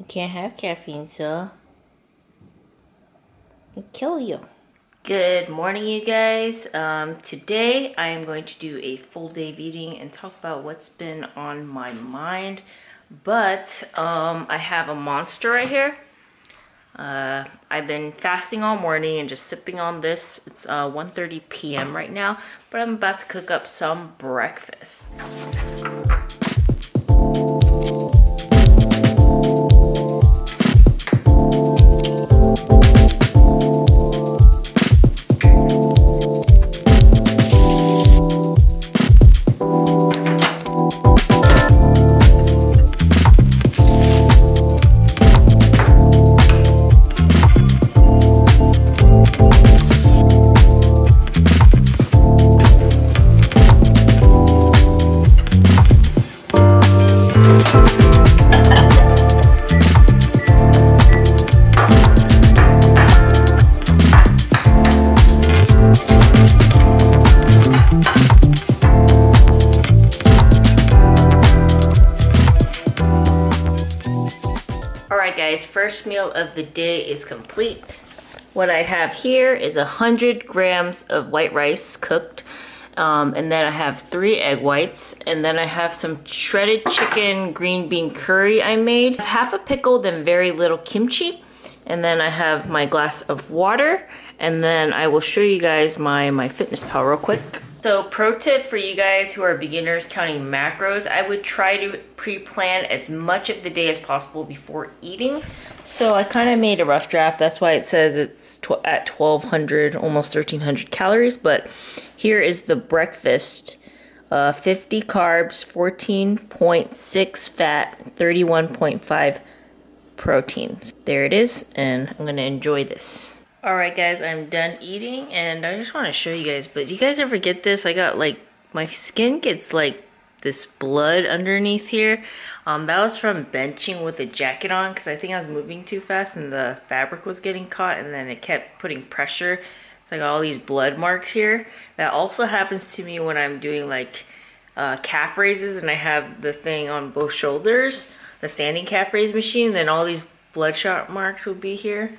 can't have caffeine, so it'll kill you. Good morning, you guys. Today I am going to do a full day of eating and talk about what's been on my mind. But I have a monster right here. I've been fasting all morning and just sipping on this. It's 1:30 p.m. right now, but I'm about to cook up some breakfast. Alright guys, first meal of the day is complete. What I have here is 100 grams of white rice cooked, and then I have 3 egg whites, and then I have some shredded chicken green bean curry I made, half a pickle, then very little kimchi, and then I have my glass of water, and then I will show you guys my MyFitnessPal real quick. So pro tip for you guys who are beginners counting macros, I would try to pre-plan as much of the day as possible before eating. So I kind of made a rough draft. That's why it says it's at 1,200, almost 1,300 calories. But here is the breakfast. 50 carbs, 14.6 fat, 31.5 protein. There it is, and I'm going to enjoy this. Alright guys, I'm done eating and I just want to show you guys, but do you guys ever get this? I got like, my skin gets like this blood underneath here. That was from benching with a jacket on because I think I was moving too fast and the fabric was getting caught and then it kept putting pressure. So I got all these blood marks here. That also happens to me when I'm doing like calf raises and I have the thing on both shoulders, the standing calf raise machine, then all these bloodshot marks will be here.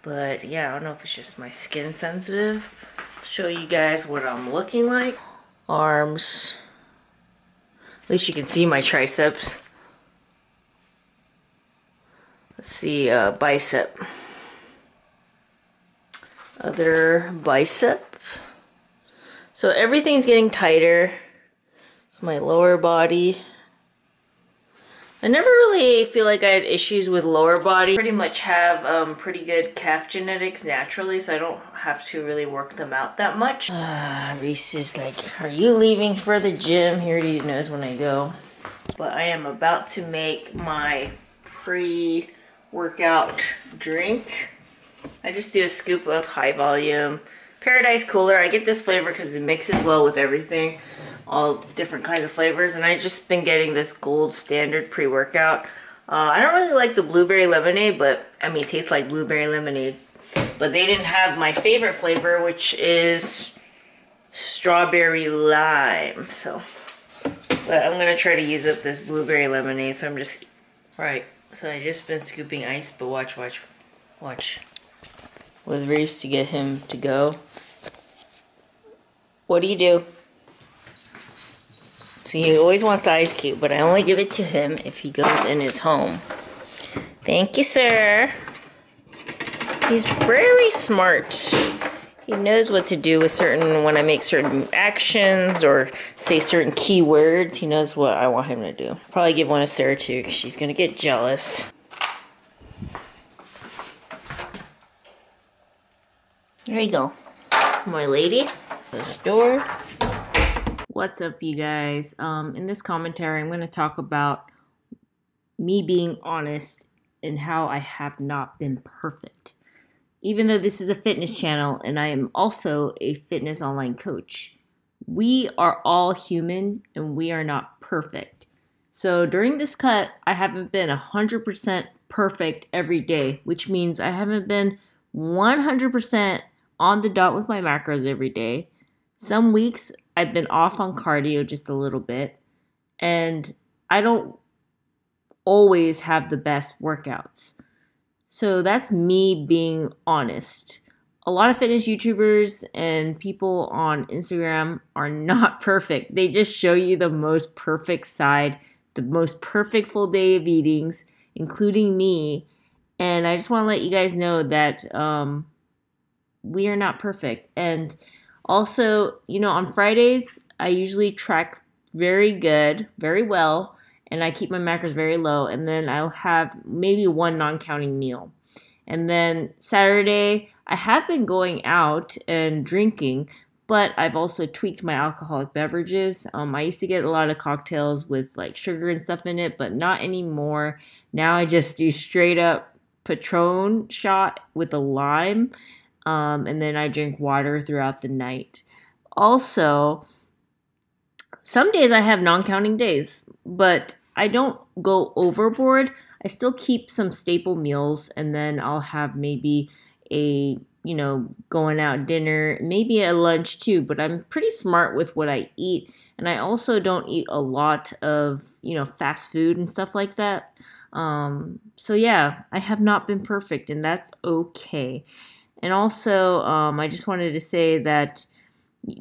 But yeah, I don't know if it's just my skin sensitive. Show you guys what I'm looking like. Arms. At least you can see my triceps. Let's see, bicep. Other bicep. So everything's getting tighter. It's my lower body. I never really feel like I had issues with lower body. Pretty much have pretty good calf genetics naturally, so I don't have to really work them out that much. Reese is like, are you leaving for the gym? He already knows when I go. But I am about to make my pre-workout drink. I just do a scoop of high volume Paradise Cooler. I get this flavor because it mixes well with everything. All different kinds of flavors, and I just been getting this gold standard pre-workout. I don't really like the blueberry lemonade, but I mean it tastes like blueberry lemonade, but they didn't have my favorite flavor, which is strawberry lime. So but I'm gonna try to use up this blueberry lemonade, so I'm just right. So I just been scooping ice, but watch with Reese to get him to go. What do you do? See, he always wants the ice cube, but I only give it to him if he goes in his home. Thank you, sir. He's very smart. He knows what to do with when I make certain actions or say certain keywords. He knows what I want him to do. Probably give one to Sarah too, because she's going to get jealous. There you go. My lady. This door. What's up, you guys? In this commentary, I'm going to talk about me being honest and how I have not been perfect. Even though this is a fitness channel and I am also a fitness online coach, we are all human and we are not perfect. So during this cut, I haven't been 100% perfect every day, which means I haven't been 100% on the dot with my macros every day. Some weeks I've been off on cardio just a little bit, and I don't always have the best workouts. So that's me being honest. A lot of fitness YouTubers and people on Instagram are not perfect. They just show you the most perfect side, the most perfect full day of eatings, including me. And I just want to let you guys know that we are not perfect. And also, on Fridays, I usually track very good, very well, and I keep my macros very low. And then I'll have maybe one non-counting meal. And then Saturday, I have been going out and drinking, but I've also tweaked my alcoholic beverages. I used to get a lot of cocktails with like sugar and stuff in it, but not anymore. Now I just do straight up Patron shot with a lime, and then I drink water throughout the night. Also, some days I have non-counting days, but I don't go overboard. I still keep some staple meals, and then I'll have maybe a, going out dinner, maybe a lunch too, but I'm pretty smart with what I eat. And I also don't eat a lot of, fast food and stuff like that. So yeah, I have not been perfect, and that's okay. And also, I just wanted to say that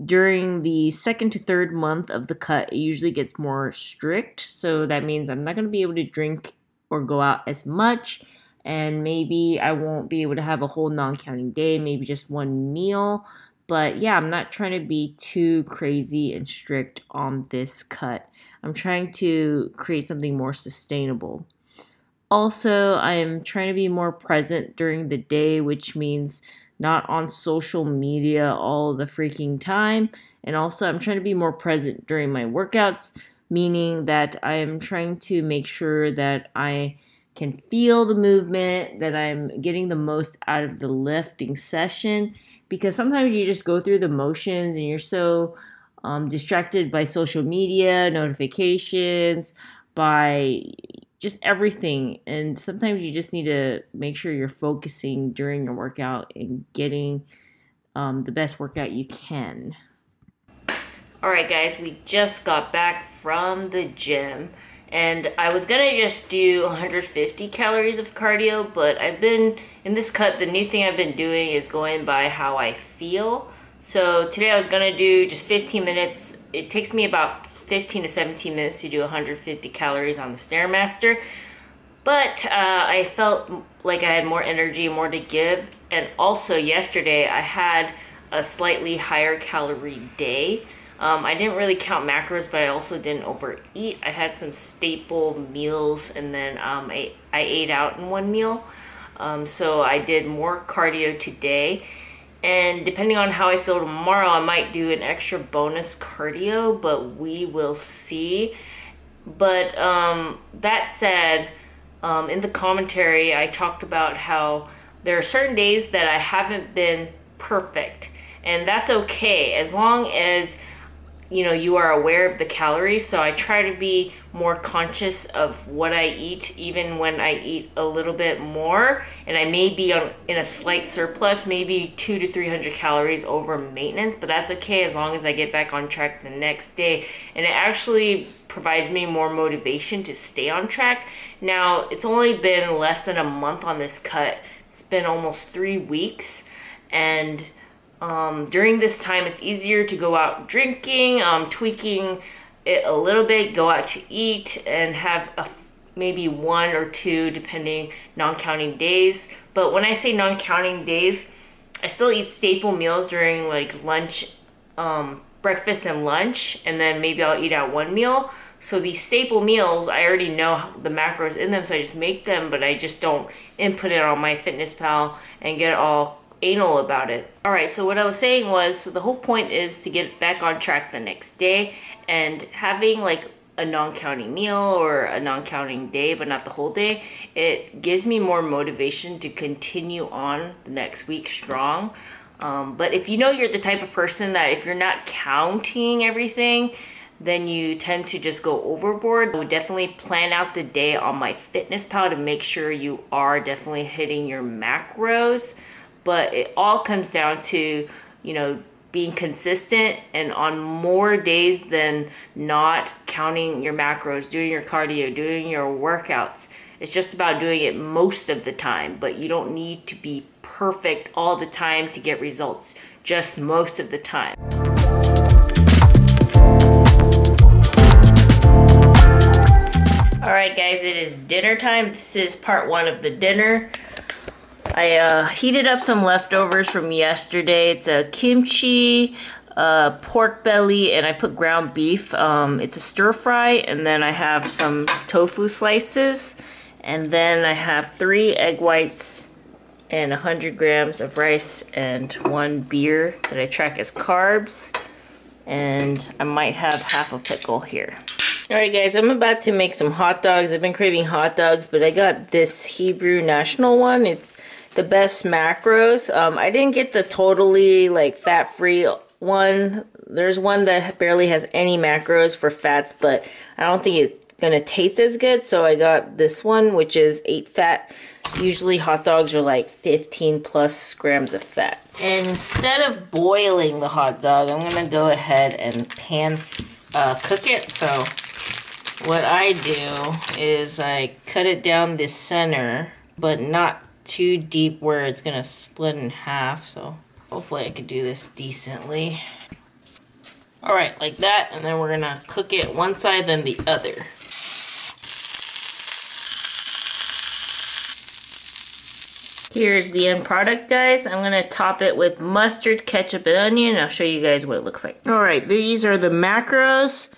during the second to third month of the cut, it usually gets more strict. So that means I'm not going to be able to drink or go out as much. And maybe I won't be able to have a whole non-counting day, maybe just one meal. But yeah, I'm not trying to be too crazy and strict on this cut. I'm trying to create something more sustainable. Also, I am trying to be more present during the day, which means not on social media all the freaking time. And also, I'm trying to be more present during my workouts, meaning that I am trying to make sure that I can feel the movement, that I'm getting the most out of the lifting session, because sometimes you just go through the motions and you're so distracted by social media, notifications, by just everything. And sometimes you just need to make sure you're focusing during your workout and getting the best workout you can. All right, guys, we just got back from the gym. And I was going to just do 150 calories of cardio, but I've been, in this cut, the new thing I've been doing is going by how I feel. So today I was going to do just 15 minutes. It takes me about 15 to 17 minutes to do 150 calories on the Stairmaster. But I felt like I had more energy, more to give. And also yesterday I had a slightly higher calorie day. I didn't really count macros, but I also didn't overeat. I had some staple meals, and then I ate out in one meal. So I did more cardio today. And depending on how I feel tomorrow, I might do an extra bonus cardio, but we will see. But that said, in the commentary, I talked about how there are certain days that I haven't been perfect. And that's okay, as long as you are aware of the calories. So I try to be more conscious of what I eat, even when I eat a little bit more, and I may be in a slight surplus, maybe 200 to 300 calories over maintenance, but that's okay as long as I get back on track the next day. And it actually provides me more motivation to stay on track. Now, it's only been less than a month on this cut. It's been almost 3 weeks, and during this time, it's easier to go out drinking, tweaking it a little bit, go out to eat, and have maybe 1 or 2, depending, non-counting days. But when I say non-counting days, I still eat staple meals during like lunch, breakfast and lunch, and then maybe I'll eat out one meal. So these staple meals, I already know the macros in them, so I just make them, but I just don't input it on MyFitnessPal and get all anal about it. Alright, so what I was saying was, so the whole point is to get back on track the next day, and having like a non-counting meal or a non-counting day, but not the whole day, it gives me more motivation to continue on the next week strong. But if you're the type of person that if you're not counting everything, then you tend to just go overboard, I would definitely plan out the day on MyFitnessPal to make sure you are definitely hitting your macros. But it all comes down to, being consistent and on more days than not, counting your macros, doing your cardio, doing your workouts. It's just about doing it most of the time, but you don't need to be perfect all the time to get results, just most of the time. Alright guys, it is dinner time. This is part one of the dinner. I heated up some leftovers from yesterday. It's a kimchi, pork belly, and I put ground beef. It's a stir fry, and then I have some tofu slices, and then I have 3 egg whites and 100 grams of rice and 1 beer that I track as carbs, and I might have half a pickle here. Alright guys, I'm about to make some hot dogs. I've been craving hot dogs, but I got this Hebrew National one. It's the best macros. I didn't get the totally like fat-free one. There's one that barely has any macros for fats, but I don't think it's gonna taste as good, so I got this one, which is 8 fat. Usually hot dogs are like 15 plus grams of fat. And instead of boiling the hot dog, I'm gonna go ahead and pan cook it. So what I do is I cut it down the center, but not too deep where it's gonna split in half, so hopefully I can do this decently. Alright, like that, and then we're gonna cook it one side then the other. Here's the end product, guys. I'm gonna top it with mustard, ketchup, and onion. I'll show you guys what it looks like. Alright, these are the macros.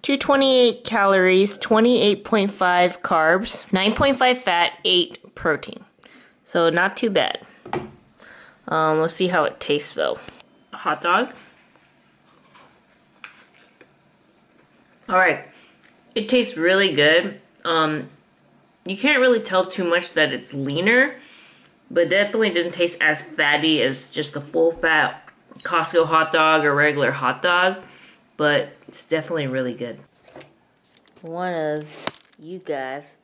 228 calories, 28.5 carbs, 9.5 fat, 8 protein. So not too bad. Let's see how it tastes though. Hot dog. Alright, it tastes really good. You can't really tell too much that it's leaner, but definitely doesn't taste as fatty as just a full fat Costco hot dog or regular hot dog, but it's definitely really good. One of you guys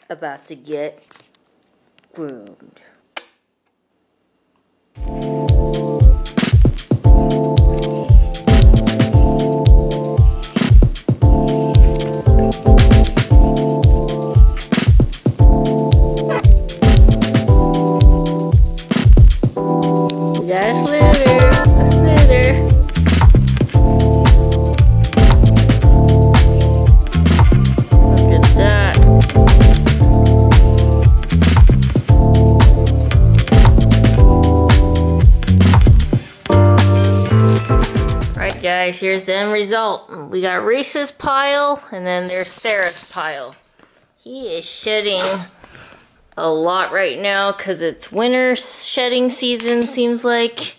about to get groomed. We got a slither, a slither. Guys, here's the end result. We got Reese's pile, and then there's Sarah's pile. He is shedding a lot right now because it's winter shedding season, seems like.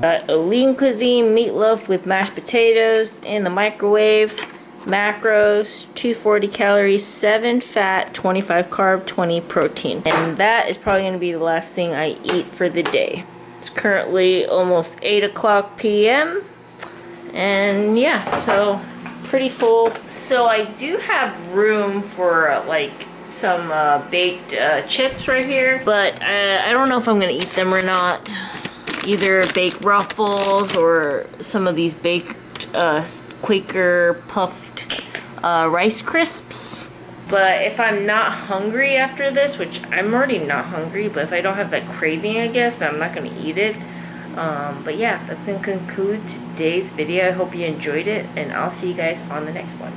Got a lean cuisine meatloaf with mashed potatoes in the microwave. Macros, 240 calories, 7 fat, 25 carb, 20 protein. And that is probably going to be the last thing I eat for the day. It's currently almost 8 o'clock p.m. And yeah, so pretty full. So I do have room for like some baked chips right here, but I don't know if I'm going to eat them or not. Either baked Ruffles or some of these baked Quaker puffed Rice Crisps. But if I'm not hungry after this, which I'm already not hungry, but if I don't have that craving, I guess, then I'm not going to eat it. But yeah, that's going to conclude today's video. I hope you enjoyed it, and I'll see you guys on the next one.